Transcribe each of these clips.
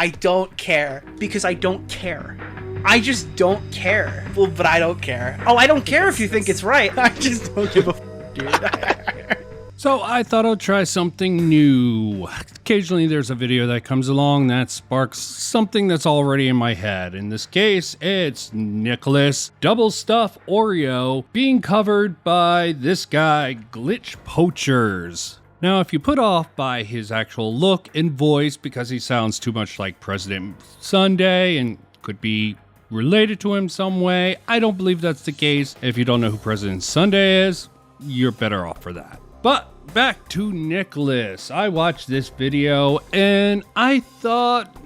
I don't care because I don't care. I just don't care. Well, but I don't care. Oh, I don't care if you think it's right. I just don't give a dude. So I thought I'd try something new. Occasionally there's a video that comes along that sparks something that's already in my head. In this case, it's Nicholas Double Stuff Oreo being covered by this guy, Glitch Poachers. Now, if you put off by his actual look and voice because he sounds too much like President Sunday and could be related to him some way, I don't believe that's the case. If you don't know who President Sunday is, you're better off for that. But back to Nicholas. I watched this video and I thought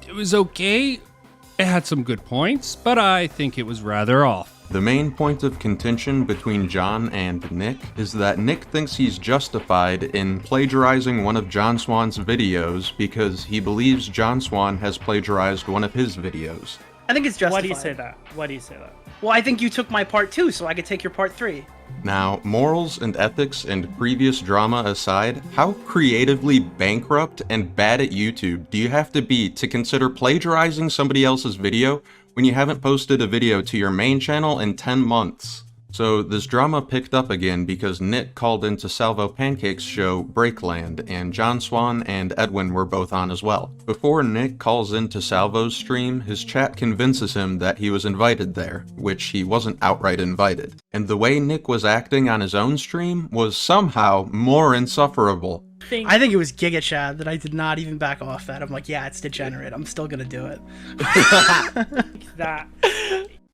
it was okay. It had some good points, but I think it was rather off. The main point of contention between John and Nick is that Nick thinks he's justified in plagiarizing one of John Swan's videos because he believes John Swan has plagiarized one of his videos. I think it's justified. Why do you say that? Why do you say that? Well, I think you took my part 2, so I could take your part 3. Now, morals and ethics and previous drama aside, how creatively bankrupt and bad at YouTube do you have to be to consider plagiarizing somebody else's video when you haven't posted a video to your main channel in 10 months? So this drama picked up again because Nick called into Salvo Pancake's show Breakland, and John Swan and Edwin were both on as well. Before Nick calls into Salvo's stream, his chat convinces him that he was invited there, which he wasn't outright invited. And the way Nick was acting on his own stream was somehow more insufferable. I think it was Giga Chad that I did not even back off that. I'm like, yeah, it's degenerate. I'm still gonna do it. That.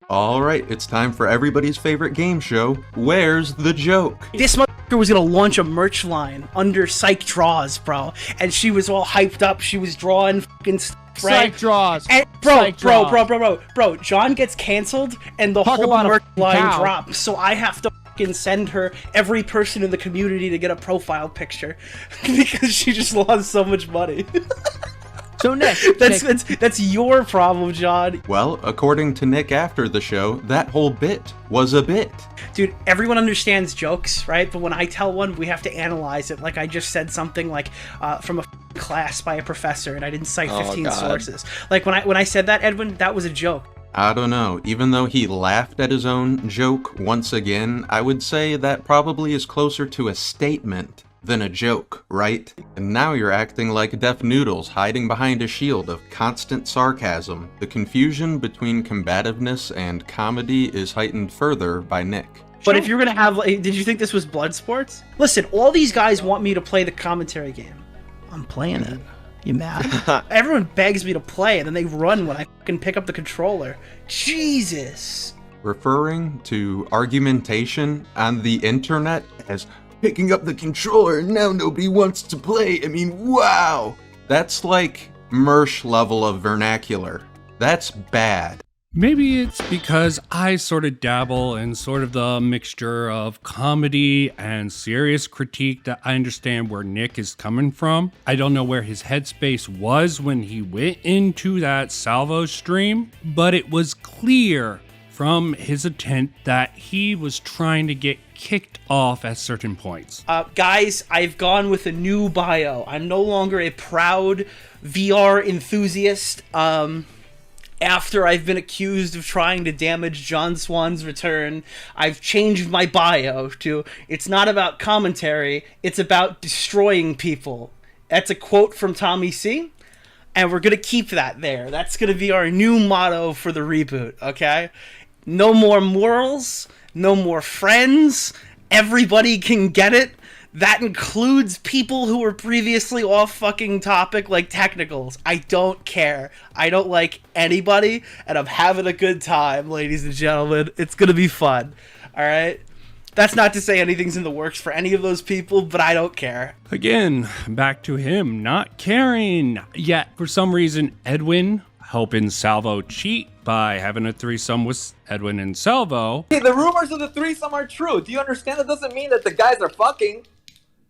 Alright, it's time for everybody's favorite game show, Where's the Joke? This motherfucker was gonna launch a merch line under Psych Draws, bro. And she was all hyped up. She was drawing fucking stuff, right? Psych Draws. And bro, John gets canceled and the Talk whole about a merch line cow. drops. So I have to fucking send her every person in the community to get a profile picture because she just lost so much money. So Nick, That's your problem, John. Well, according to Nick after the show, that whole bit was a bit. Dude, everyone understands jokes, right? But when I tell one, we have to analyze it. Like I just said something like from a class by a professor, and I didn't cite 15 sources. Like when I said that, Edwin, that was a joke. I don't know, even though he laughed at his own joke once again, I would say that probably is closer to a statement than a joke, right? And now you're acting like Deaf Noodles hiding behind a shield of constant sarcasm. The confusion between combativeness and comedy is heightened further by Nick. But if you're gonna have, like, did you think this was blood sports? Listen, all these guys want me to play the commentary game. I'm playing it. You mad? Everyone begs me to play, and then they run when I fucking pick up the controller. Jesus. Referring to argumentation on the internet as picking up the controller and now nobody wants to play. I mean, wow! That's like Mersh level of vernacular. That's bad. Maybe it's because I sort of dabble in sort of the mixture of comedy and serious critique that I understand where Nick is coming from. I don't know where his headspace was when he went into that Salvo stream, but it was clear from his intent that he was trying to get kicked off at certain points. Guys, I've gone with a new bio. I'm no longer a proud VR enthusiast. After I've been accused of trying to damage John Swan's return, I've changed my bio to, it's not about commentary, it's about destroying people. That's a quote from Tommy C. And we're going to keep that there. That's going to be our new motto for the reboot, okay? No more morals, no more friends, everybody can get it. That includes people who were previously off fucking topic, like technicals. I don't care. I don't like anybody, and I'm having a good time, ladies and gentlemen. It's gonna be fun, alright? That's not to say anything's in the works for any of those people, but I don't care. Again, back to him not caring. Yet, for some reason, Edwin helping Salvo cheat by having a threesome with Edwin and Salvo. Hey, the rumors of the threesome are true. Do you understand? That doesn't mean that the guys are fucking.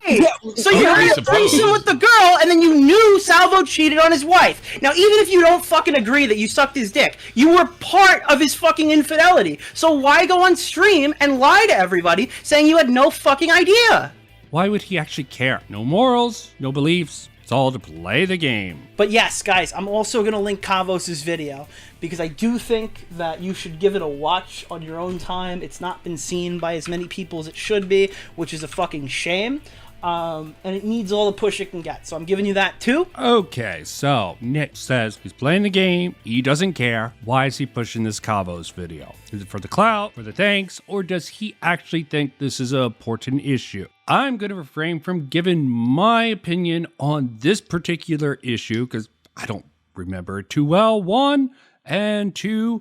Hey, so you had a threesome with the girl, and then you knew Salvo cheated on his wife. Now, even if you don't fucking agree that you sucked his dick, you were part of his fucking infidelity. So why go on stream and lie to everybody saying you had no fucking idea? Why would he actually care? No morals, no beliefs. It's all to play the game. But yes, guys, I'm also going to link Kavos' video because I do think that you should give it a watch on your own time. It's not been seen by as many people as it should be, which is a fucking shame. And it needs all the push it can get. So I'm giving you that too. Okay, so Nick says he's playing the game, he doesn't care. Why is he pushing this Kavos video? Is it for the clout, for the thanks, or does he actually think this is an important issue? I'm going to refrain from giving my opinion on this particular issue because I don't remember it too well, one, and two,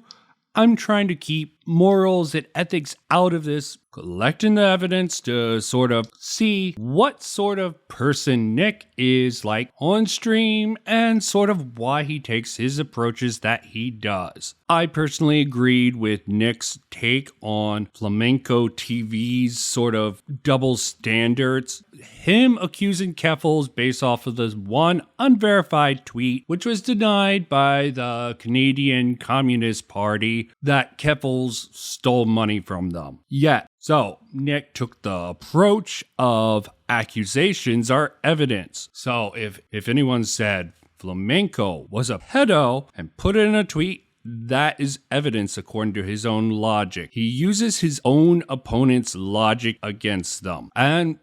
I'm trying to keep morals and ethics out of this, collecting the evidence to sort of see what sort of person Nick is like on stream and sort of why he takes his approaches that he does. I personally agreed with Nick's take on Flamenco TV's sort of double standards. Him accusing Keffels based off of this one unverified tweet, which was denied by the Canadian Communist Party that Keffels stole money from them. Yet, so Nick took the approach of accusations are evidence. So if anyone said Flamenco was a pedo and put it in a tweet, that is evidence according to his own logic. He uses his own opponent's logic against them. And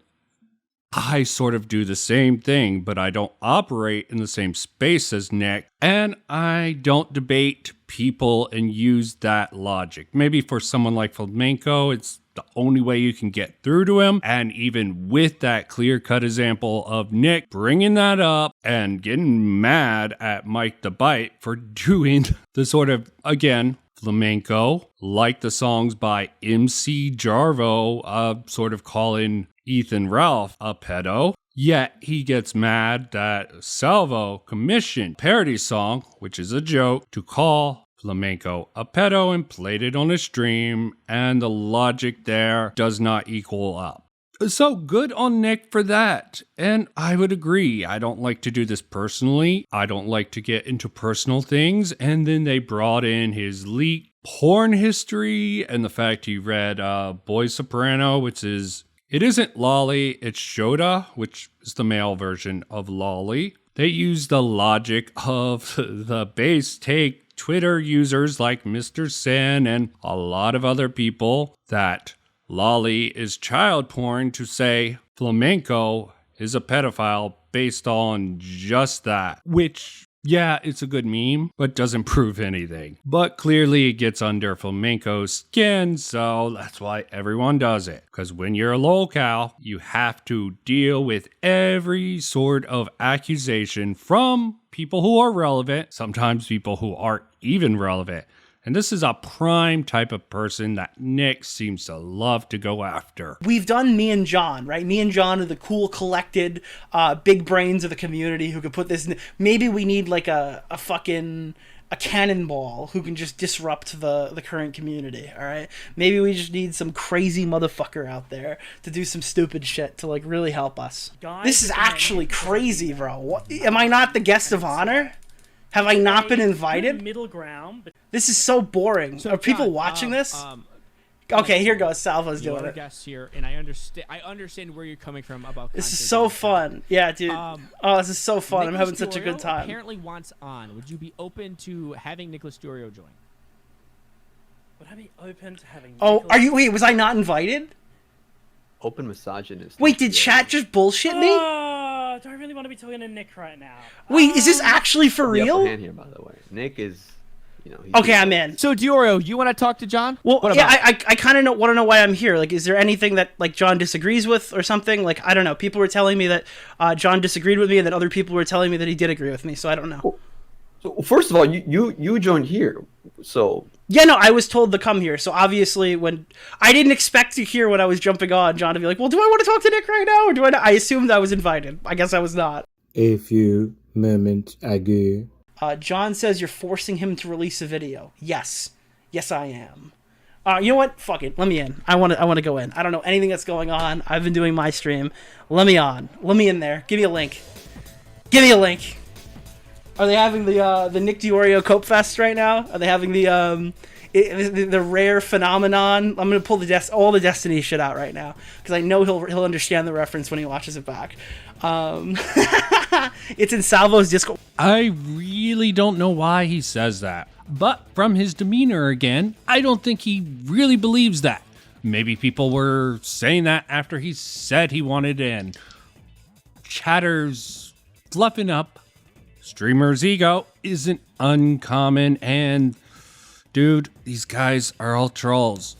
I sort of do the same thing, but I don't operate in the same space as Nick, and I don't debate people and use that logic. Maybe for someone like Flamenco, it's the only way you can get through to him, and even with that clear-cut example of Nick bringing that up and getting mad at Mike the Bite for doing the sort of, again, Flamenco, like the songs by MC Jarvo, sort of calling Ethan Ralph a pedo. Yet he gets mad that Salvo commissioned a parody song, which is a joke, to call Flamenco a pedo and played it on a stream, and the logic there does not equal up. So good on Nick for that. And I would agree. I don't like to do this personally. I don't like to get into personal things. And then they brought in his leaked porn history and the fact he read Boy Soprano, which is, it isn't Lolly, it's Shota, which is the male version of Lolly. They use the logic of the base take Twitter users like Mr. Sin and a lot of other people that Lolly is child porn to say Flamenco is a pedophile based on just that. Which, yeah, it's a good meme, but doesn't prove anything. But clearly it gets under Flamenco's skin, so that's why everyone does it. Because when you're a lolcow, you have to deal with every sort of accusation from people who are relevant, sometimes people who aren't even relevant. And this is a prime type of person that Nick seems to love to go after. We've done me and John, right? Me and John are the cool, collected, big brains of the community who could put this in. Maybe we need like a cannonball who can just disrupt the current community, all right? Maybe we just need some crazy motherfucker out there to do some stupid shit to like really help us. Guys, This is actually crazy, bro. What, am I not the guest of honor? Have I not been invited? Middle ground. But This is so boring. Are people watching this? Okay, here goes. Salvo's You doing are a it. guest here, and I understand where you're coming from about. This is content so like that. fun. Yeah, dude. Oh, this is so fun. I'm Nicholas having such a good DeOrio time. Apparently wants on. Would you be open to having Nicholas DeOrio join? would I be open to having? Oh, Nicholas- are you? Wait, was I not invited? Open misogynist. Wait, did chat just bullshit me? Oh, do I really want to be talking to Nick right now? Wait, is this actually for The upper real? hand here, by the way. Nick is, he's Okay, I'm in. So DeOrio, you want to talk to John? Well, What yeah, about? I kind of want to know why I'm here. Like, is there anything that like John disagrees with or something? Like, I don't know. People were telling me that John disagreed with me, and then other people were telling me that he did agree with me. So I don't know. So first of all, you joined here, so Yeah, no, I was told to come here. So obviously, when I didn't expect to hear when I was jumping on John to be like, "Well, do I want to talk to Nick right now, or do I?" Not? I assumed I was invited. I guess I was not. A few moments ago. John says you're forcing him to release a video. Yes, I am. You know what? Fuck it. Let me in. I want to go in. I don't know anything that's going on. I've been doing my stream. Let me on. Let me in there. Give me a link. Give me a link. Are they having the Nick DeOrio Cope Fest right now? Are they having the rare phenomenon? I'm gonna pull all the Destiny shit out right now because I know he'll understand the reference when he watches it back. It's in Salvo's Discord. I really don't know why he says that. But from his demeanor again, I don't think he really believes that. Maybe people were saying that after he said he wanted in. Chatter's fluffing up. Streamer's ego isn't uncommon, and dude, these guys are all trolls.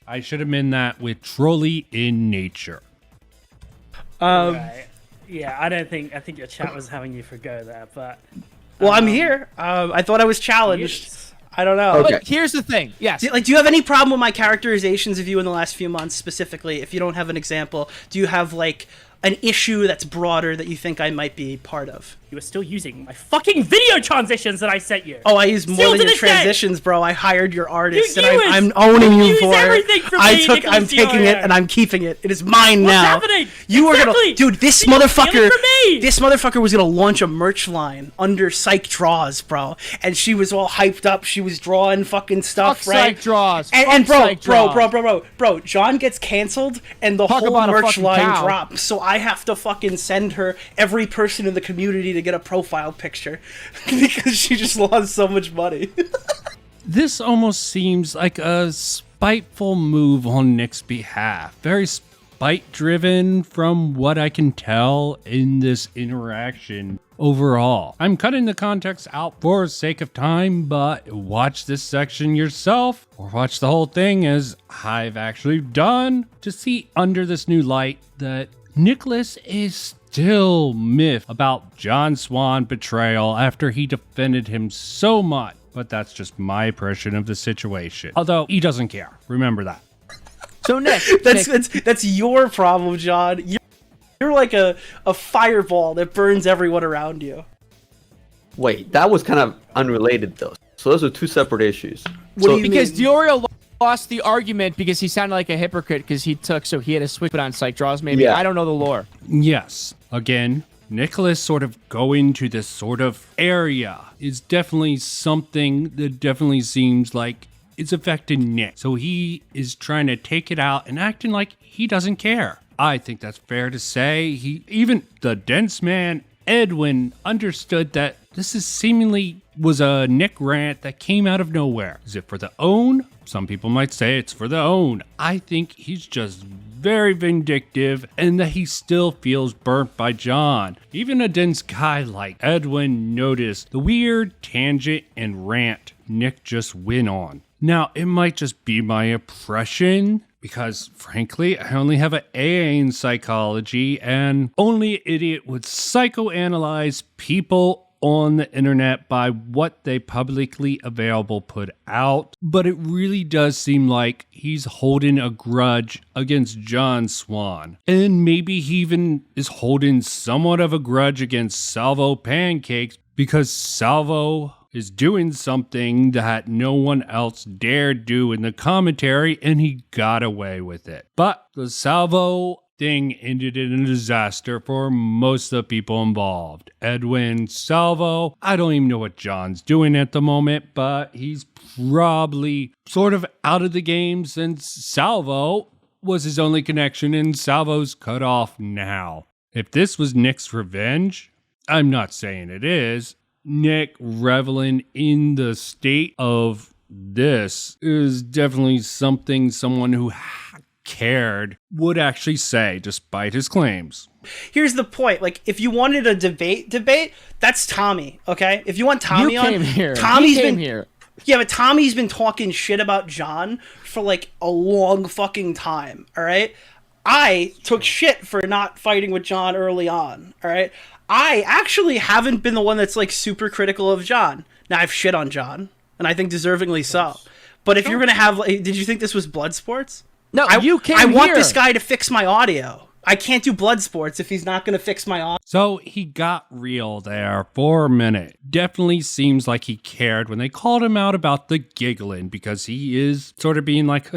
I should have meant that with trolly in nature. Right. Yeah, I think your chat was having you forgo there, but Well, I'm here. I thought I was challenged. yes. I don't know. Okay. But here's the thing. Yes. Do you have any problem with my characterizations of you in the last few months specifically? If you don't have an example, do you have like an issue that's broader that you think I might be part of? You were still using my fucking video transitions that I sent you. Oh, I use more Still than to your this day. transitions, bro. I hired your artist, You and use- I'm owning you you use for everything it. from me, I'm Nicholas taking it, DeOrio. and I'm keeping it. It is mine What's now. happening? You were Exactly. gonna, dude. This You're motherfucker. stealing from me. This motherfucker was gonna launch a merch line under Psych Draws, bro. And she was all hyped up. She was drawing fucking stuff, Fuck right? Psych Draws. And Fuck Psych bro, John gets canceled and the Talk whole about a merch fucking line cow. drops. So I have to fucking send her every person in the community to get a profile picture because she just lost so much money. This almost seems like a spiteful move on Nick's behalf. Very spite-driven from what I can tell in this interaction overall. I'm cutting the context out for sake of time, but watch this section yourself or watch the whole thing as I've actually done to see under this new light that Nicholas is still miffed about John Swan betrayal after he defended him so much. But that's just my impression of the situation. Although he doesn't care. Remember that. So Nick, That's your problem, John. You're like a fireball that burns everyone around you. Wait, that was kind of unrelated though. So those are two separate issues. What do you because mean? DeOrio lost the argument because he sounded like a hypocrite because so he had to switch it on Psych Draws maybe. Yeah. I don't know the lore. Yes. Again, Nicholas sort of going to this sort of area is definitely something that definitely seems like it's affecting Nick. So he is trying to take it out and acting like he doesn't care. I think that's fair to say. Even the dense man, Edwin, understood that this is seemingly was a Nick rant that came out of nowhere. Is it for the own? Some people might say it's for the own. I think he's just very vindictive and that he still feels burnt by John. Even a dense guy like Edwin noticed the weird tangent and rant Nick just went on. Now, it might just be my impression because, frankly, I only have an AA in psychology and only an idiot would psychoanalyze people on the internet by what they publicly available put out. But it really does seem like he's holding a grudge against John Swan. And maybe he even is holding somewhat of a grudge against Salvo Pancakes because Salvo is doing something that no one else dared do in the commentary, and he got away with it. But the Salvo thing ended in a disaster for most of the people involved. Edwin, Salvo, I don't even know what John's doing at the moment, but he's probably sort of out of the game since Salvo was his only connection, and Salvo's cut off now. If this was Nick's revenge, I'm not saying it is, Nick reveling in the state of this is definitely something someone who cared would actually say, despite his claims. Here's the point. Like, if you wanted a debate, that's Tommy, okay? If you want Tommy You on, came here. Tommy's He came been here. Yeah, but Tommy's been talking shit about John for like a long fucking time, all right? I took shit for not fighting with John early on, all right? I actually haven't been the one that's like super critical of John. Now, I've shit on John, and I think deservingly so. But if you're gonna have, like, did you think this was blood sports? No, I want here. this guy to fix my audio. I can't do blood sports if he's not gonna fix my audio. So he got real there for a minute. Definitely seems like he cared when they called him out about the giggling because he is sort of being like,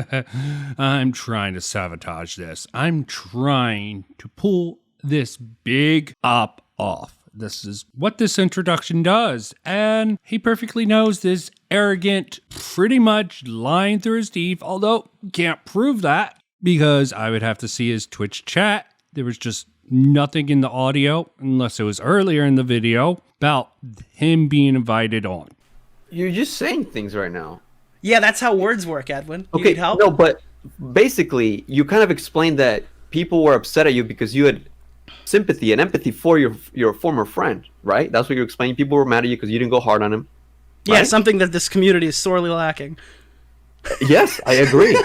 I'm trying to sabotage this. I'm trying to pull this big up off. This is what this introduction does. And he perfectly knows this arrogant, pretty much lying through his teeth, although can't prove that because I would have to see his Twitch chat. There was just nothing in the audio, unless it was earlier in the video, about him being invited on. You're just saying things right now. Yeah, that's how words work, Edwin. You Okay, need help? no, but basically, you kind of explained that people were upset at you because you had sympathy and empathy for your former friend, right? That's what you're explaining. People were mad at you because you didn't go hard on him. Yeah, right? something that this community is sorely lacking. Yes, I agree.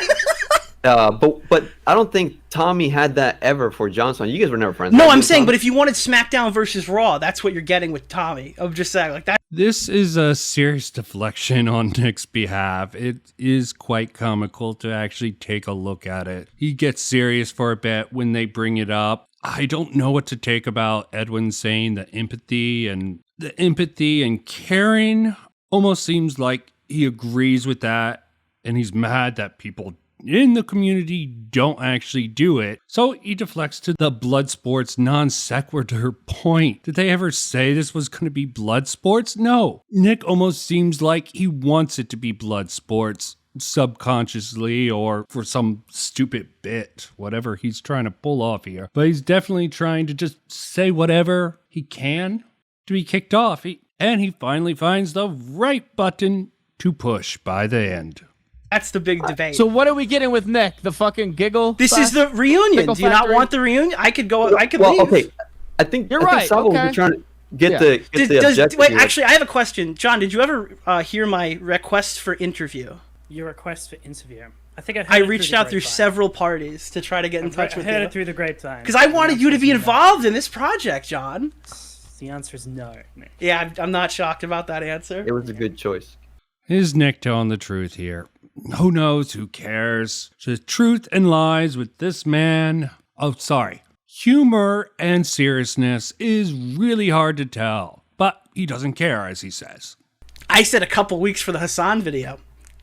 But I don't think Tommy had that ever for Johnson. You guys were never friends. No, right? I'm saying, but if you wanted SmackDown versus Raw, that's what you're getting with Tommy. I'm just saying, like that. This is a serious deflection on Nick's behalf. It is quite comical to actually take a look at it. He gets serious for a bit when they bring it up. I don't know what to take about Edwin saying the empathy and caring. Almost seems like he agrees with that, and he's mad that people in the community don't actually do it. So he deflects to the blood sports non sequitur point. Did they ever say this was going to be blood sports? No. Nick almost seems like he wants it to be blood sports subconsciously or for some stupid bit, whatever he's trying to pull off here. But he's definitely trying to just say whatever he can to be kicked off. And he finally finds the right button to push by the end. That's the big debate. So what are we getting with Nick? The fucking giggle? This is the reunion. Do you not want the reunion? I could go. I could leave. Okay. I think You're I think right, Salvo okay. was trying to get the objective. Wait, here. actually, I have a question. John, did you ever hear my request for interview? Your request for interview. I think I reached out through several parties to try to get in touch with I heard you. it through the grapevine. Because I wanted you to be involved in this project, John. The answer is no. Nick. Yeah, I'm not shocked about that answer. It was a good choice. Is Nick telling the truth here? Who knows? Who cares? The truth and lies with this man. Oh, sorry. Humor and seriousness is really hard to tell, but he doesn't care, as he says. I said a couple weeks for the Hassan video.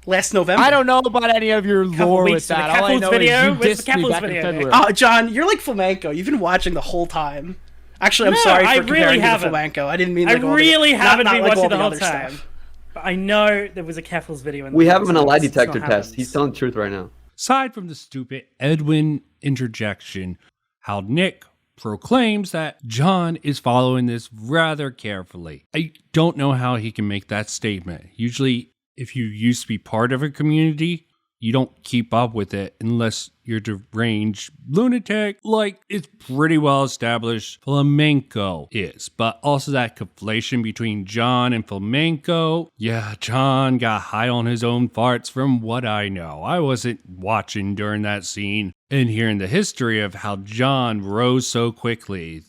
Last November. I don't know about any of your lore with weeks for the that. All I Keppel's know video? is you Where's the dissed me Keppel's back in video, February. Oh, John, you're like flamenco. You've been watching the whole time. Actually, I'm No, sorry for I really comparing haven't. you to flamenco. I didn't mean I like all really haven't not been like watching all the whole other time. stuff. But I know there was a Keppel's video in the We have him in a lie it's not detector test. happened. He's telling the truth right now. Aside from the stupid Edwin interjection, how Nick proclaims that John is following this rather carefully. I don't know how he can make that statement. Usually, if you used to be part of a community, you don't keep up with it unless you're deranged lunatic, like it's pretty well established flamenco is. But also that conflation between John and flamenco. Yeah, John got high on his own farts from what I know. I wasn't watching during that scene and hearing the history of how John rose so quickly.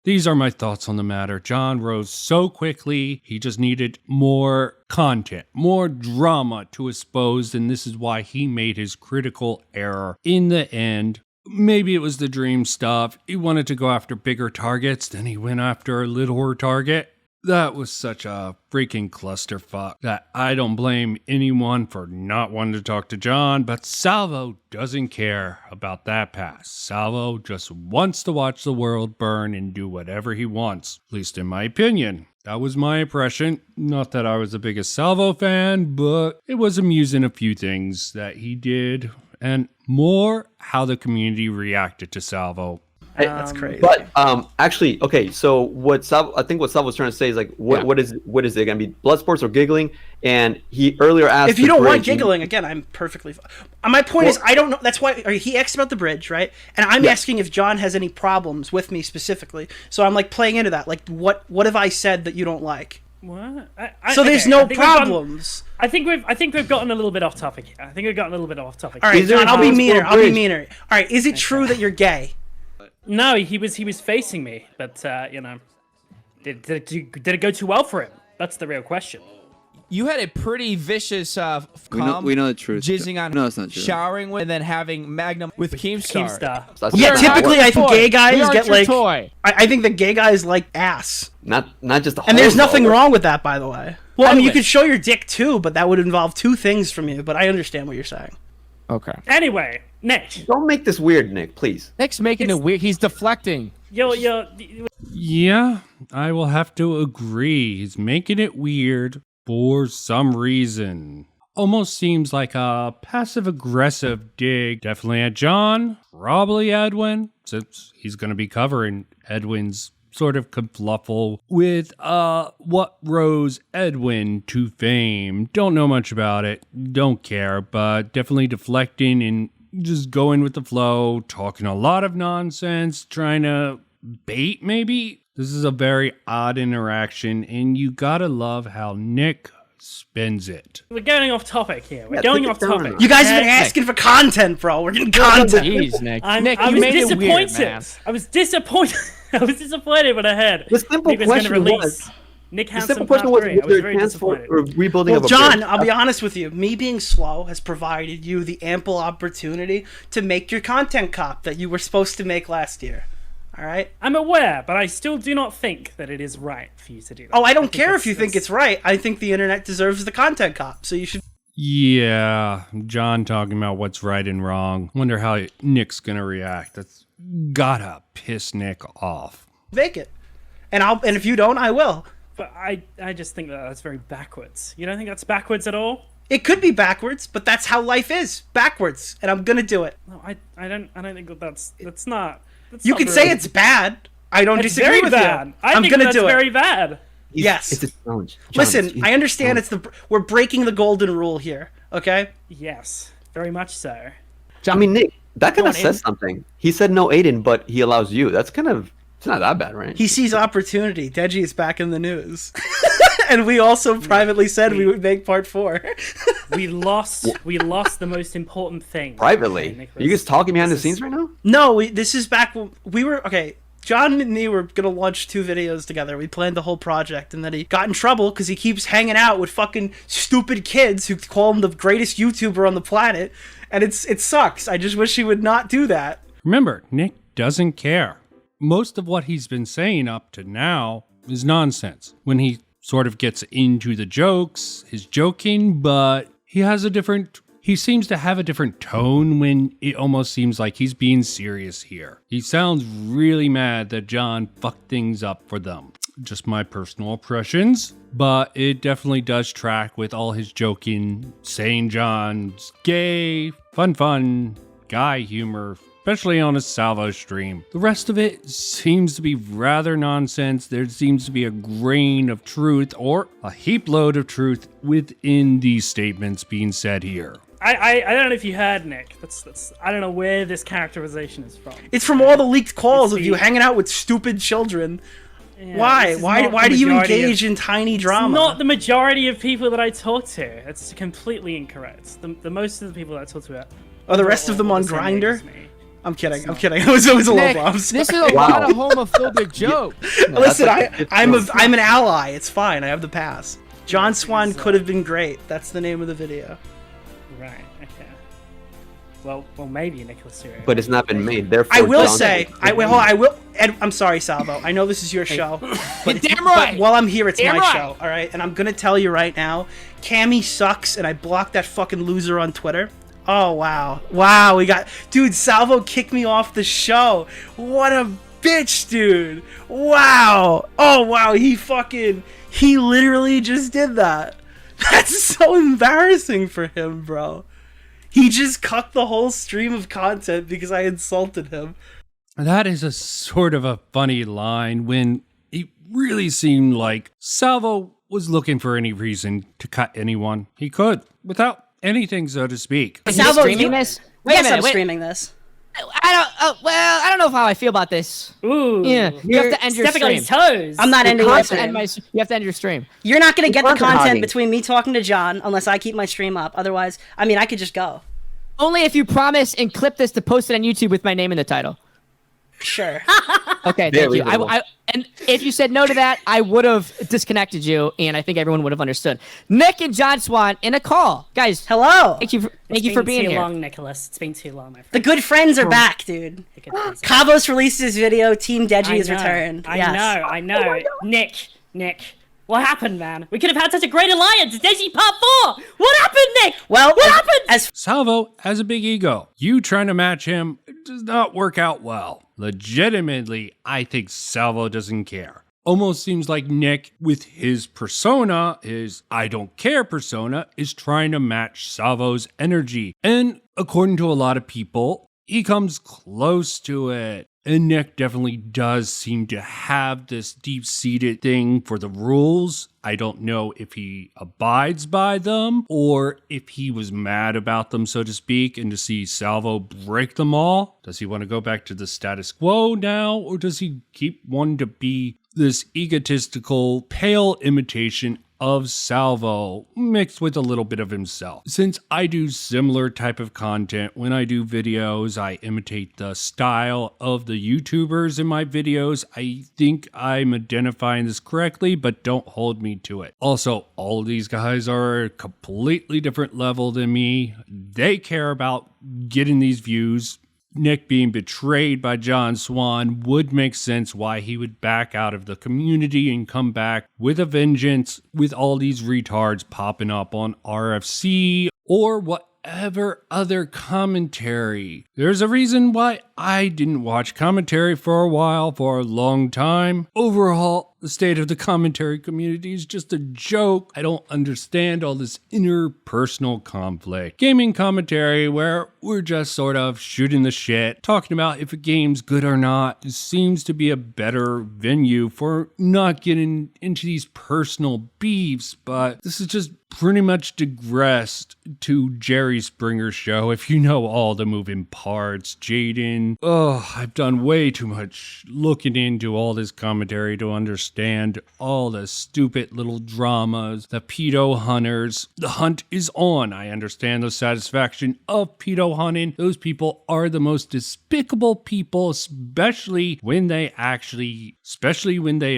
These are my thoughts on the matter. John rose so quickly, he just needed more content, more drama to expose, and this is why he made his critical error in the end. Maybe it was the dream stuff. He wanted to go after bigger targets, then he went after a littler target. That was such a freaking clusterfuck that I don't blame anyone for not wanting to talk to John, but Salvo doesn't care about that past. Salvo just wants to watch the world burn and do whatever he wants, at least in my opinion. That was my impression. Not that I was the biggest Salvo fan, but it was amusing a few things that he did, and more how the community reacted to Salvo. That's crazy. But actually, okay. So I think what Salvo was trying to say is like, what is it gonna be? Blood sports or giggling? And he earlier asked if you don't want bridge, giggling, again, I'm perfectly fine. My point is, I don't know. That's why he asked about the bridge, right? And I'm asking if John has any problems with me specifically. So I'm like playing into that. Like, what have I said that you don't like? What? So there's no problems. I think we've gotten a little bit off topic here. I think we've gotten a little bit off topic. All right, Is there John, a I'll be blood meaner. sport I'll be bridge? meaner. All right, is it true that you're gay? No, he was facing me, but you know, did it go too well for him? That's the real question. You had a pretty vicious we know the truth. jizzing on No, it's not true. showering with, and then having Magnum with Keemstar. Keemstar. That's Yeah, not- typically I think gay We guys aren't get your like. toy. I think that gay guys like ass, not just the and there's whole nothing though. wrong with that, by the way. Well, I mean, you Anyway. could show your dick too, but that would involve two things from you. But I understand what you're saying. Okay. Anyway, Nick, Don't make this weird, Nick. Please. Nick's making it weird. He's deflecting. you're Yeah, I will have to agree. He's making it weird for some reason. almost seems like a passive-aggressive dig, definitely at John, probably Edwin, since he's going to be covering Edwin's sort of kerfluffle with what rose Edwin to fame. Don't know much about it, don't care, but definitely deflecting and just going with the flow, talking a lot of nonsense, trying to bait maybe. This is a very odd interaction, and you gotta love how Nick spins it. We're going off topic here. We're going off topic. You guys have been asking for content, bro. We're getting content. Jeez, Nick. Nick, you I was made it disappointed. weird, man. I was disappointed. I was disappointed when I heard The simple Nick was going to question release was- Nick The Hansen simple Part question was 3. I was whether very transport disappointed. or rebuilding Well, of a John, bridge. I'll be honest with you. Me being slow has provided you the ample opportunity to make your content cop that you were supposed to make last year. All right? I'm aware, but I still do not think that it is right for you to do that. Oh, I don't think care if you that's- think it's right. I think the internet deserves the content cop, so you should Yeah, John talking about what's right and wrong. Wonder how Nick's gonna react. That's gotta piss Nick off. make it. And if you don't, I will. But I just think that that's very backwards. You don't think that's backwards at all? It could be backwards, but that's how life is. Backwards. And I'm going to do it. No, I don't think that that's not. That's You not can very- say it's bad. I don't It's disagree very with bad. you. I I'm think going to that's do very it. bad. Yes. It's a challenge. John, Listen, it's- I understand we're breaking the golden rule here, okay? Yes, very much so. I mean, Nick, that kind Go of on, says something. He said no Aiden, but he allows you. That's kind of, it's not that bad, right? He sees opportunity. Deji is back in the news. And we also privately said we would make part 4. We lost the most important thing. Privately. Okay, Are you guys talking behind the this is- scenes right now? No, this is back when we were okay. John and me were gonna launch 2 videos together. We planned the whole project, and then he got in trouble because he keeps hanging out with fucking stupid kids who call him the greatest YouTuber on the planet, and it sucks. I just wish he would not do that. Remember, Nick doesn't care. Most of what he's been saying up to now is nonsense. When he sort of gets into the jokes, his joking, but he seems to have a different tone when it almost seems like he's being serious here. He sounds really mad that John fucked things up for them. Just my personal impressions, but it definitely does track with all his joking, saying John's gay, fun, guy humor, especially on a Salvo stream. The rest of it seems to be rather nonsense. There seems to be a grain of truth or a heap load of truth within these statements being said here. I don't know if you heard, Nick. That's I don't know where this characterization is from. It's from all the leaked calls It's of you the- hanging out with stupid children. Yeah, Why? this is Why not do the you majority engage of- in tiny It's drama? not the majority of people that I talk to. It's completely incorrect. The most of the people that I talk to Are the rest of them on the same age Grindr? as me. I'm kidding. It was a low Nick, blow. I'm this sorry. is a lot of homophobic jokes. Listen, that's I'm an ally. It's fine. I have the pass. John Swan could have been great. That's the name of the video. Right. Okay. Well, maybe Nicholas here. But it's not been made. Therefore, I will John- say, I will. Ed, I'm sorry, Salvo. I know this is your show, but, damn right. but while I'm here, it's Damn my right. show. All right, and I'm gonna tell you right now, Cammy sucks, and I blocked that fucking loser on Twitter. Oh wow, we got dude. Salvo kicked me off the show. What a bitch, dude. Wow. Oh wow, he literally just did that. That's so embarrassing for him, bro. He just cut the whole stream of content because I insulted him. That is a sort of a funny line when it really seemed like Salvo was looking for any reason to cut anyone he could without anything, so to speak. Is Salvo, he streaming this? Wait a Yes, minute, I'm wait. streaming this. I don't know how I feel about this. Ooh. Yeah, you have You're to end your Stepping on stream. his toes. I'm not ending You my have to end stream. you have to end your stream. You're not going to get the content content hiding. between me talking to John unless I keep my stream up. Otherwise, I mean, I could just go. Only if you promise and clip this to post it on YouTube with my name in the title. Sure. Okay, Very thank you. little. And if you said no to that, I would have disconnected you, and I think everyone would have understood. Nick and John Swan in a call, guys. Hello. Thank you for being too here. long, Nicholas. It's been too long, my The friend. good friends are back, dude. The good friends. Kavos released his video. Team Deji I is know, returned. I Yes. know, I know. Nick. What happened, man? We could have had such a great alliance. Deji Part 4! What happened, Nick? Well, What happened? As Salvo has a big ego. You trying to match him does not work out well. Legitimately, I think Salvo doesn't care. Almost seems like Nick, with his persona, his I don't care persona, is trying to match Salvo's energy. And according to a lot of people, he comes close to it. And Nick definitely does seem to have this deep-seated thing for the rules. I don't know if he abides by them or if he was mad about them, so to speak, and to see Salvo break them all. Does he want to go back to the status quo now, or does he keep wanting to be this egotistical, pale imitation of Salvo mixed with a little bit of himself? Since I do similar type of content, when I do videos, I imitate the style of the YouTubers in my videos. I think I'm identifying this correctly, but don't hold me to it. Also, all of these guys are a completely different level than me. They care about getting these views. Nick being betrayed by John Swan would make sense why he would back out of the community and come back with a vengeance, with all these retards popping up on RFC or whatever other commentary. There's a reason why I didn't watch commentary for a while, for a long time. Overall, the state of the commentary community is just a joke. I don't understand all this interpersonal conflict. Gaming commentary, where we're just sort of shooting the shit, talking about if a game's good or not, seems to be a better venue for not getting into these personal beefs, but this is just pretty much digressed to Jerry Springer's show. If you know all the moving parts, Jaden, I've done way too much looking into all this commentary to understand all the stupid little dramas, the pedo hunters. The hunt is on. I understand the satisfaction of pedo hunting. Those people are the most despicable people, especially when they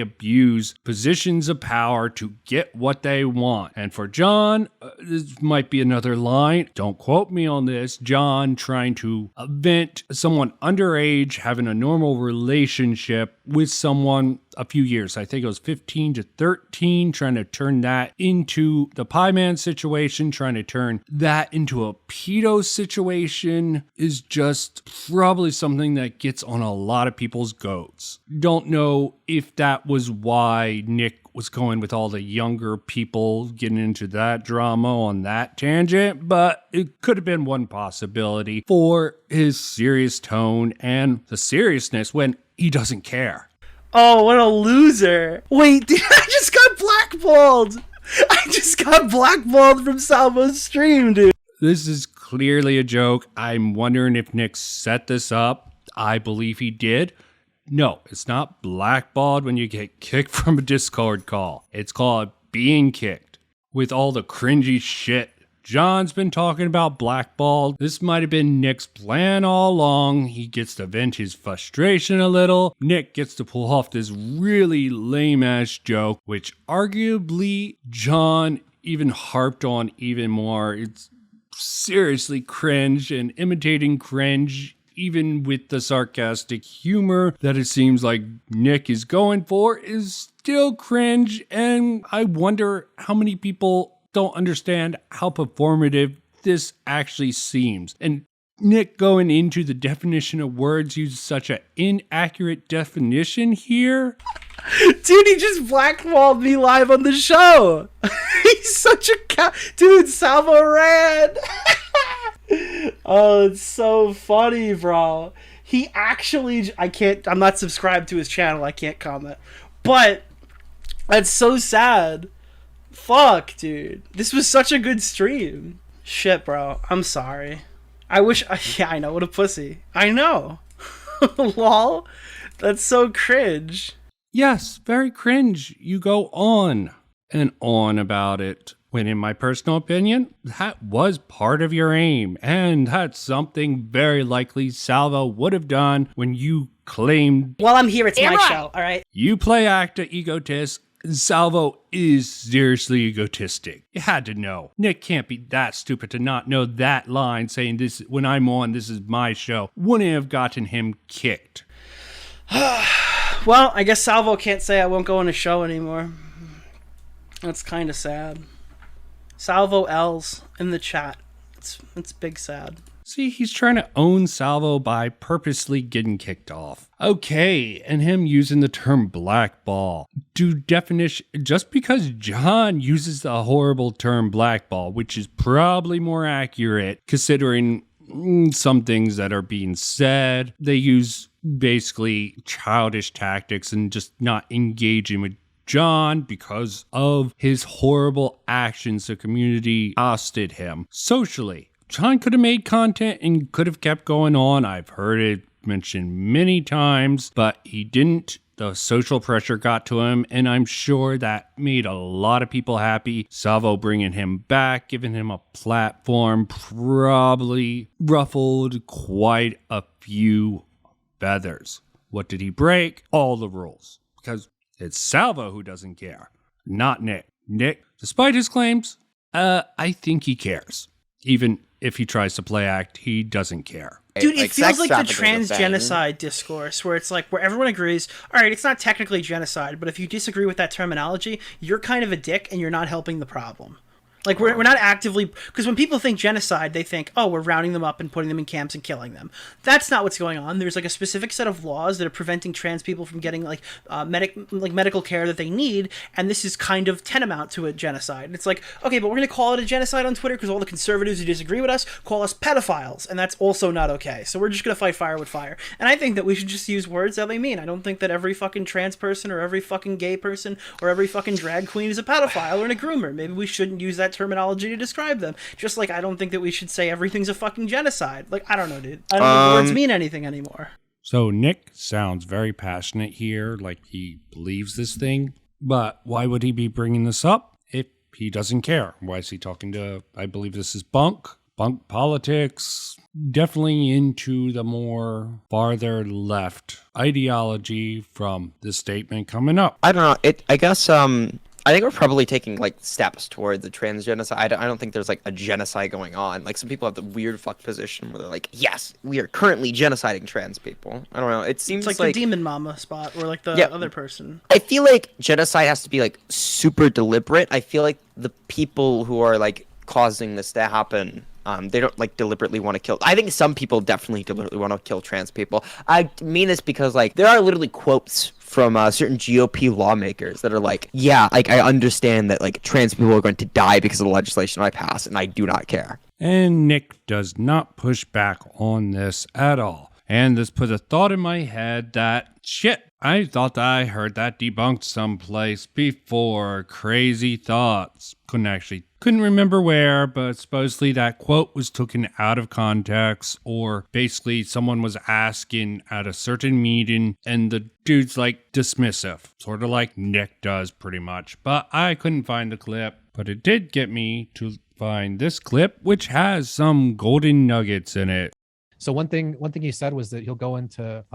abuse positions of power to get what they want. And for John, this might be another line, don't quote me on this, John trying to vent someone underage having a normal relationship with someone a few years, I think it was 15 to 13, trying to turn that into the Pie Man situation, trying to turn that into a pedo situation is just probably something that gets on a lot of people's goats. Don't know if that was why Nick was going with all the younger people getting into that drama on that tangent, but it could have been one possibility for his serious tone and the seriousness when he doesn't care. Oh, what a loser. Wait, I just got blackballed. I just got blackballed from Salvo's stream, dude. This is clearly a joke. I'm wondering if Nick set this up. I believe he did. No, it's not blackballed when you get kicked from a Discord call. It's called being kicked. With all the cringy shit John's been talking about blackballed, this might have been Nick's plan all along. He gets to vent his frustration a little. Nick gets to pull off this really lame-ass joke, which arguably John even harped on even more. It's seriously cringe and imitating cringe, even with the sarcastic humor that it seems like Nick is going for, is still cringe. And I wonder how many people don't understand how performative this actually seems. And Nick going into the definition of words uses such an inaccurate definition here. Dude, he just blackballed me live on the show. He's such a dude, Salvo ran. Oh, it's so funny, bro. He actually, I'm not subscribed to his channel. I can't comment. But that's so sad. Fuck, dude. This was such a good stream. Shit, bro. I'm sorry. I wish... Yeah, I know. What a pussy. I know. Lol. That's so cringe. Yes, very cringe. You go on and on about it. When in my personal opinion, that was part of your aim. And that's something very likely Salvo would have done when you claimed... While I'm here, it's my show, alright? You play actor egotist. Salvo is seriously egotistic. You had to know. Nick can't be that stupid to not know that line saying this when I'm on, this is my show. Wouldn't have gotten him kicked. Well, I guess Salvo can't say I won't go on a show anymore. That's kind of sad. Salvo L's in the chat. It's big sad. See, he's trying to own Salvo by purposely getting kicked off. Okay, and him using the term blackball. Just because John uses the horrible term blackball, which is probably more accurate considering some things that are being said, they use basically childish tactics and just not engaging with John because of his horrible actions. The community ousted him socially. John could have made content and could have kept going on. I've heard it mentioned many times, but he didn't. The social pressure got to him, and I'm sure that made a lot of people happy. Salvo bringing him back, giving him a platform, probably ruffled quite a few feathers. What did he break? All the rules. Because it's Salvo who doesn't care, not Nick. Nick, despite his claims, I think he cares. Even if he tries to play act, he doesn't care. Dude, it feels like the trans genocide discourse where it's like, where everyone agrees, all right, it's not technically genocide, but if you disagree with that terminology, you're kind of a dick and you're not helping the problem. Like, we're not actively... Because when people think genocide, they think, oh, we're rounding them up and putting them in camps and killing them. That's not what's going on. There's, like, a specific set of laws that are preventing trans people from getting, like, medical care that they need, and this is kind of tantamount to a genocide. It's like, okay, but we're going to call it a genocide on Twitter because all the conservatives who disagree with us call us pedophiles, and that's also not okay. So we're just going to fight fire with fire. And I think that we should just use words how they mean. I don't think that every fucking trans person or every fucking gay person or every fucking drag queen is a pedophile or a groomer. Maybe we shouldn't use that terminology to describe them. Just like I don't think that we should say everything's a fucking genocide. Like, I don't know, dude. I don't think the words mean anything anymore. So Nick sounds very passionate here, like he believes this thing. But why would he be bringing this up if he doesn't care? Why is he talking to, I believe this is Bunk politics, definitely into the more farther left ideology from this statement coming up. I don't know. I guess I think we're probably taking like steps toward the trans genocide. I don't think there's like a genocide going on. Like some people have the weird fuck position where they're like, yes, we are currently genociding trans people. I don't know. It seems it's like the demon mama spot or like the other person. I feel like genocide has to be like super deliberate. I feel like the people who are like causing this to happen, they don't like deliberately want to kill. I think some people definitely deliberately want to kill trans people. I mean this because like there are literally quotes from certain GOP lawmakers that are like, yeah, like I understand that like trans people are going to die because of the legislation I pass, and I do not care. And Nick does not push back on this at all. And this put a thought in my head that, shit, I thought that I heard that debunked someplace before. Crazy thoughts. Couldn't remember where, but supposedly that quote was taken out of context, or basically someone was asking at a certain meeting and the dude's like dismissive, sort of like Nick does pretty much. But I couldn't find the clip, but it did get me to find this clip, which has some golden nuggets in it. So one thing he said was that he'll go into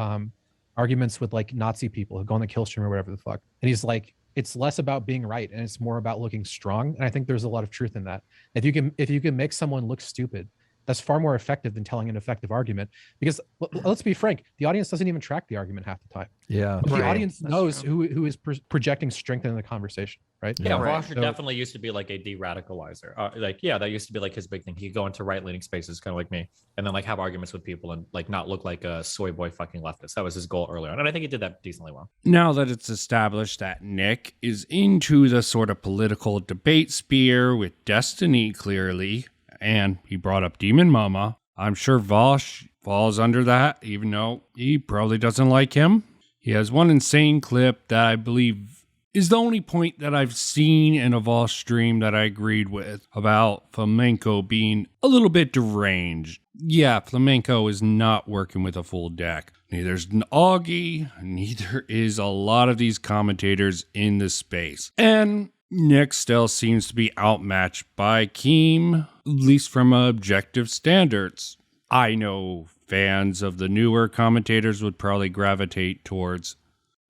arguments with like Nazi people who go on the kill stream or whatever the fuck, and he's like, it's less about being right and it's more about looking strong. And I think there's a lot of truth in that. If you can make someone look stupid, that's far more effective than telling an effective argument. Because let's be frank, the audience doesn't even track the argument half the time. Yeah, the audience knows who is projecting strength in the conversation, right? Yeah, Rosher definitely used to be like a de-radicalizer. That used to be like his big thing. He'd go into right-leaning spaces, kind of like me, and then like have arguments with people and like not look like a soy boy fucking leftist. That was his goal earlier on, and I think he did that decently well. Now that it's established that Nick is into the sort of political debate sphere with Destiny clearly, and he brought up Demon Mama, I'm sure Vosh falls under that, even though he probably doesn't like him. He has one insane clip that I believe is the only point that I've seen in a Vosh stream that I agreed with about Flamenco being a little bit deranged. Yeah, Flamenco is not working with a full deck. Neither's an Augie, neither is a lot of these commentators in this space. And Nick still seems to be outmatched by Keem, at least from objective standards. I know fans of the newer commentators would probably gravitate towards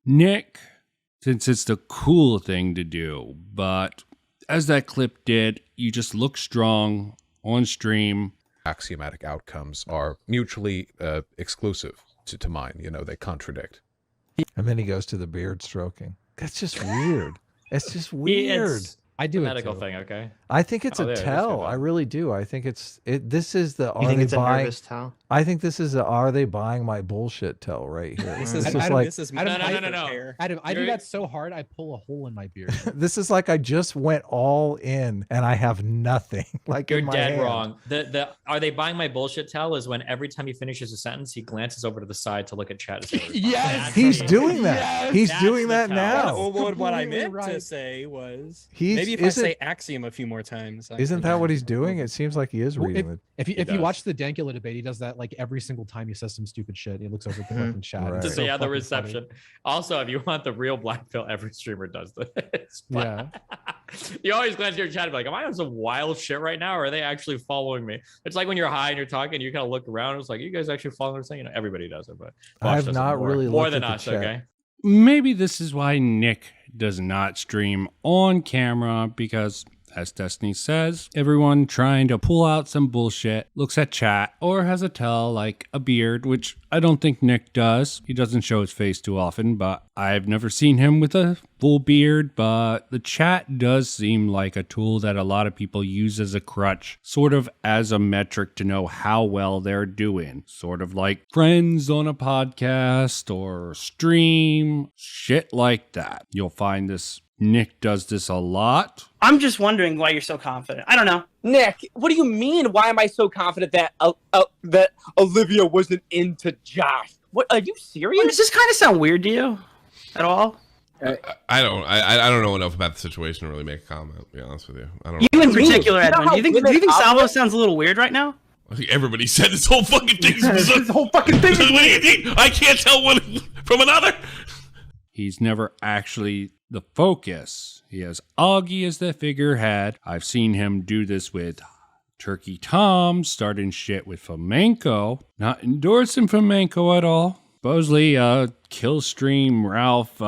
Nick, since it's the cool thing to do. But as that clip did, you just look strong on stream. Axiomatic outcomes are mutually exclusive to mine. You know, they contradict. And then he goes to the beard stroking. That's just weird. It's just weird. I do medical it too. thing, okay? I think it's Oh, a there, that's tell. good. I really do. I think this is the You think it's a nervous tell? I think this is the are they buying my bullshit tell right here. This It's is just Adam, like this is Adam, no. Adam, I do that so hard I pull a hole in my beard. this is like I just went all in and I have nothing. Like You're in my dead hand. wrong. The are they buying my bullshit tell is when every time he finishes a sentence, he glances over to the side to look at chat. Yes, he's doing that. He's doing that now. What I meant to say was He's- maybe if I isn't- say axiom a few more times. Isn't that what he's doing? It seems like he is reading it. If you watch the Dankula debate, he does that like every single time he says some stupid shit. He looks over at the fucking chat. Right. It's Just so yeah, the fucking reception. funny. Also, if you want the real black pill, every streamer does this. Yeah. You always glance at your chat and be like, am I on some wild shit right now, or are they actually following me? It's like when you're high and you're talking, you kind of look around. It's like, you guys actually following what I'm saying? You know, everybody does it, but Bosch I've does it not more, really more looked than at the us. chat. Okay. Maybe this is why Nick does not stream on camera, because as Destiny says, everyone trying to pull out some bullshit looks at chat or has a tell like a beard, which I don't think Nick does. He doesn't show his face too often, but I've never seen him with a full beard. But the chat does seem like a tool that a lot of people use as a crutch, sort of as a metric to know how well they're doing. Sort of like friends on a podcast or stream, shit like that. You'll find this. Nick does this a lot. I'm just wondering why you're so confident. I don't know. Nick, what do you mean? Why am I so confident that that Olivia wasn't into Josh? What are you serious? Does this kind of sound weird to you at all? I don't know enough about the situation to really make a comment. To be honest with you, I don't. You in know. particular, Edwin. Do you think Salvo sounds a little weird right now? I think everybody said this whole fucking thing. This whole fucking thing is weird. I can't tell one from another. He's never actually the focus. He has Augie as the figurehead. I've seen him do this with Turkey Tom, starting shit with Flamenco. Not endorsing Flamenco at all. Supposedly, Killstream Ralph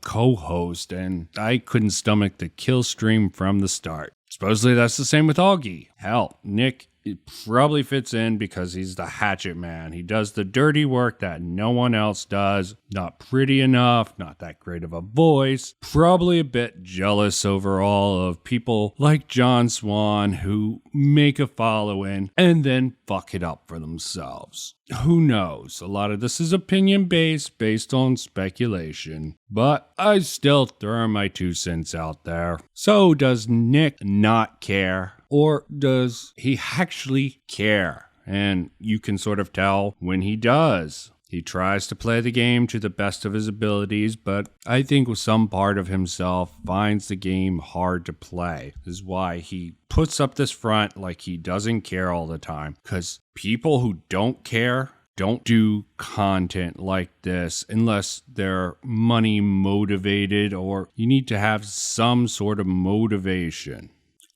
co-host, and I couldn't stomach the Killstream from the start. Supposedly that's the same with Augie. Hell, Nick, it probably fits in because he's the hatchet man. He does the dirty work that no one else does. Not pretty enough, not that great of a voice. Probably a bit jealous overall of people like John Swan who make a following and then fuck it up for themselves. Who knows? A lot of this is opinion based on speculation. But I still throw my 2 cents out there. So does Nick not care? Or does he actually care? And you can sort of tell when he does. He tries to play the game to the best of his abilities, but I think some part of himself finds the game hard to play. This is why he puts up this front like he doesn't care all the time. Because people who don't care don't do content like this unless they're money motivated or you need to have some sort of motivation.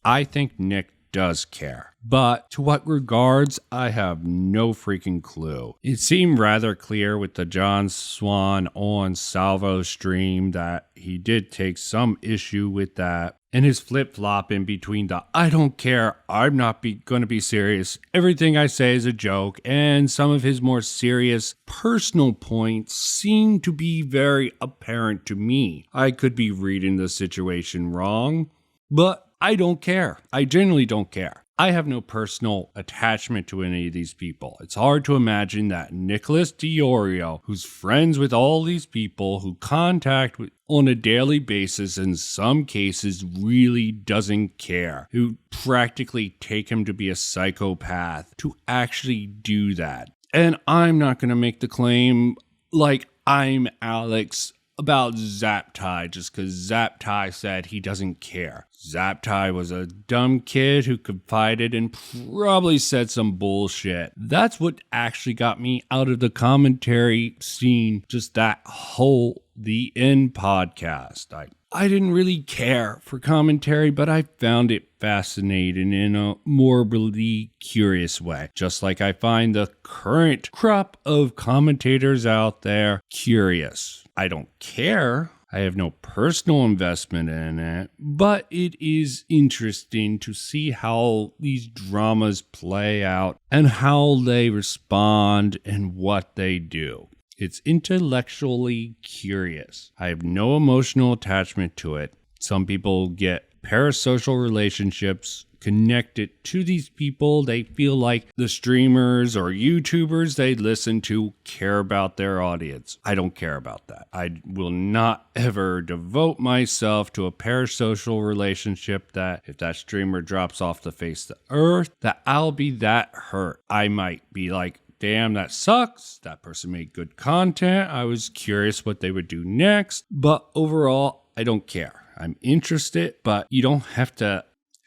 I think Nick does care. But to what regards, I have no freaking clue. It seemed rather clear with the John Swan on Salvo stream that he did take some issue with that. And his flip-flop in between the I don't care, I'm not going to be serious, everything I say is a joke, and some of his more serious personal points seem to be very apparent to me. I could be reading the situation wrong, but I don't care. I genuinely don't care. I have no personal attachment to any of these people. It's hard to imagine that Nicholas DeOrio, who's friends with all these people, who contact with on a daily basis, in some cases really doesn't care, who practically take him to be a psychopath, to actually do that. And I'm not going to make the claim like I'm Alex about Zaptai just because Zaptai said he doesn't care. Zaptai was a dumb kid who confided and probably said some bullshit. That's what actually got me out of the commentary scene, just that whole The End podcast. I didn't really care for commentary, but I found it fascinating in a morbidly curious way. Just like I find the current crop of commentators out there curious. I don't care. I have no personal investment in it, but it is interesting to see how these dramas play out and how they respond and what they do. It's intellectually curious. I have no emotional attachment to it. Some people get parasocial relationships connected to these people they feel like the streamers or YouTubers they listen to care about their audience. I don't care about that. I will not ever devote myself to a parasocial relationship that if that streamer drops off the face of the earth, that I'll be that hurt. I might be like, damn, that sucks. That person made good content. I was curious what they would do next. But overall, I don't care. I'm interested, but you don't have to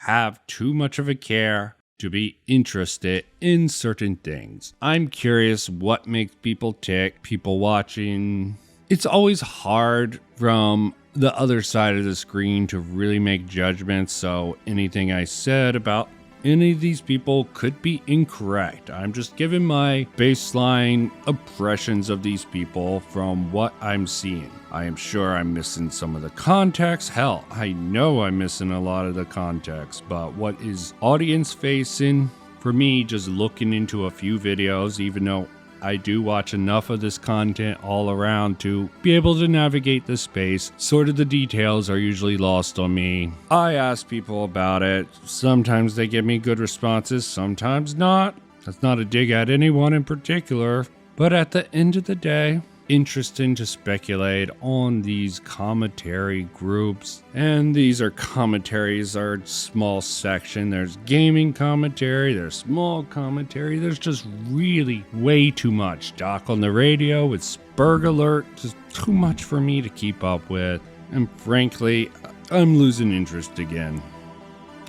have too much of a care to be interested in certain things. I'm curious what makes people tick, people watching. It's always hard from the other side of the screen to really make judgments, so anything I said about any of these people could be incorrect. I'm just giving my baseline impressions of these people from what I'm seeing. I am sure I'm missing some of the context. Hell, I know I'm missing a lot of the context, but what is audience facing for me, just looking into a few videos, even though I do watch enough of this content all around to be able to navigate the space. Sort of the details are usually lost on me. I ask people about it. Sometimes they give me good responses, sometimes not. That's not a dig at anyone in particular. But at the end of the day, interesting to speculate on these commentary groups. And these are commentaries are a small section. There's gaming commentary, there's small commentary, there's just really way too much. Doc on the radio with Spurg Alert, just too much for me to keep up with. And frankly, I'm losing interest again.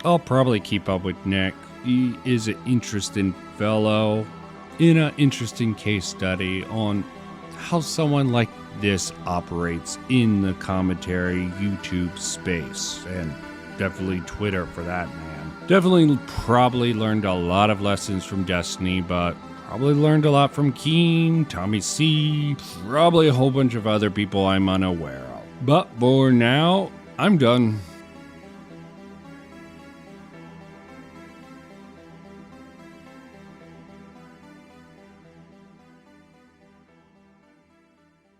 I'll probably keep up with Nick. He is an interesting fellow in an interesting case study on how someone like this operates in the commentary YouTube space, and definitely Twitter for that, man. Definitely probably learned a lot of lessons from Destiny, but probably learned a lot from Keen, Tommy C, probably a whole bunch of other people I'm unaware of. But for now, I'm done.